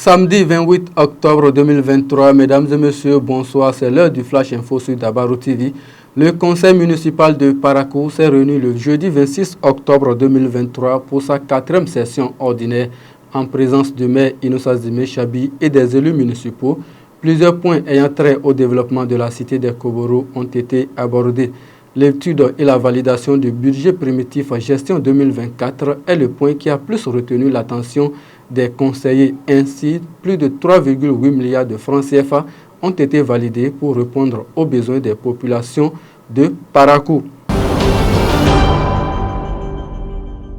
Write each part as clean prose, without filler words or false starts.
Samedi 28 octobre 2023, mesdames et messieurs, bonsoir, c'est l'heure du Flash Info sur Dabarou TV. Le conseil municipal de Parakou s'est réuni le jeudi 26 octobre 2023 pour sa 4e session ordinaire en présence du maire Innocent Zimé Chabi et des élus municipaux. Plusieurs points ayant trait au développement de la cité des Koboro ont été abordés. L'étude et la validation du budget primitif gestion 2024 est le point qui a plus retenu l'attention des conseillers. Ainsi, plus de 3,8 milliards de francs CFA ont été validés pour répondre aux besoins des populations de Parakou.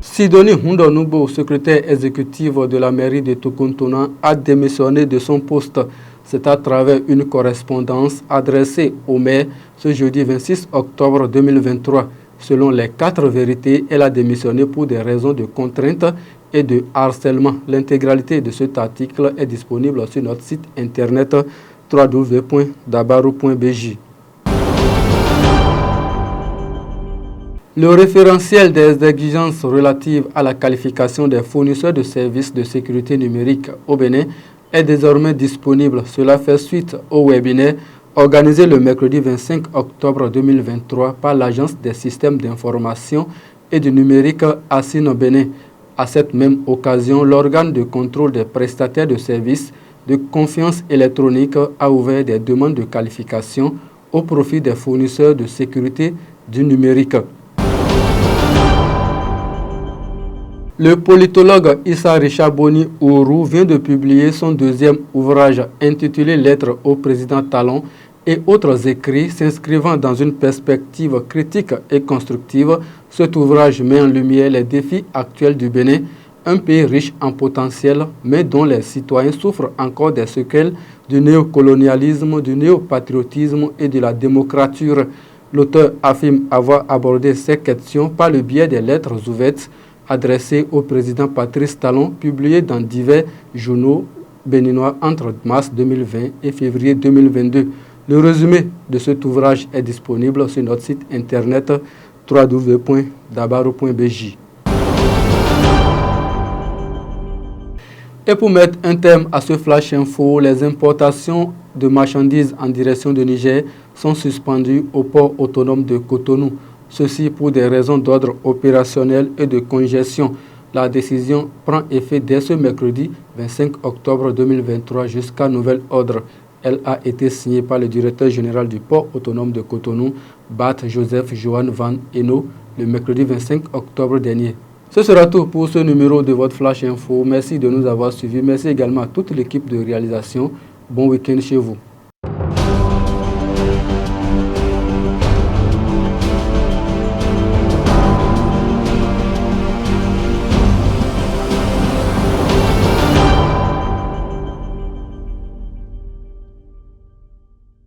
Sidonie Hundonubo, secrétaire exécutive de la mairie de Tokontona, a démissionné de son poste. C'est à travers une correspondance adressée au maire ce jeudi 26 octobre 2023. Selon les 4 vérités, elle a démissionné pour des raisons de contrainte et de harcèlement. L'intégralité de cet article est disponible sur notre site internet www.dabarou.bj. Le référentiel des exigences relatives à la qualification des fournisseurs de services de sécurité numérique au Bénin est désormais disponible. Cela fait suite au webinaire organisé le mercredi 25 octobre 2023 par l'Agence des systèmes d'information et du numérique ASIN au Bénin. À cette même occasion, l'organe de contrôle des prestataires de services de confiance électronique a ouvert des demandes de qualification au profit des fournisseurs de sécurité du numérique. Le politologue Issa Richaboni Ourou vient de publier son 2e ouvrage intitulé Lettres au président Talon et autres écrits s'inscrivant dans une perspective critique et constructive. Cet ouvrage met en lumière les défis actuels du Bénin, un pays riche en potentiel, mais dont les citoyens souffrent encore des séquelles du néocolonialisme, du néopatriotisme et de la démocrature. L'auteur affirme avoir abordé ces questions par le biais des lettres ouvertes adressées au président Patrice Talon, publiées dans divers journaux béninois entre mars 2020 et février 2022. Le résumé de cet ouvrage est disponible sur notre site internet www.dabarou.bj. Et pour mettre un terme à ce flash info, les importations de marchandises en direction de Niger sont suspendues au port autonome de Cotonou. Ceci pour des raisons d'ordre opérationnel et de congestion. La décision prend effet dès ce mercredi 25 octobre 2023 jusqu'à nouvel ordre. Elle a été signée par le directeur général du port autonome de Cotonou, Bat Joseph Johan Van Eno, le mercredi 25 octobre dernier. Ce sera tout pour ce numéro de votre Flash Info. Merci de nous avoir suivis. Merci également à toute l'équipe de réalisation. Bon week-end chez vous.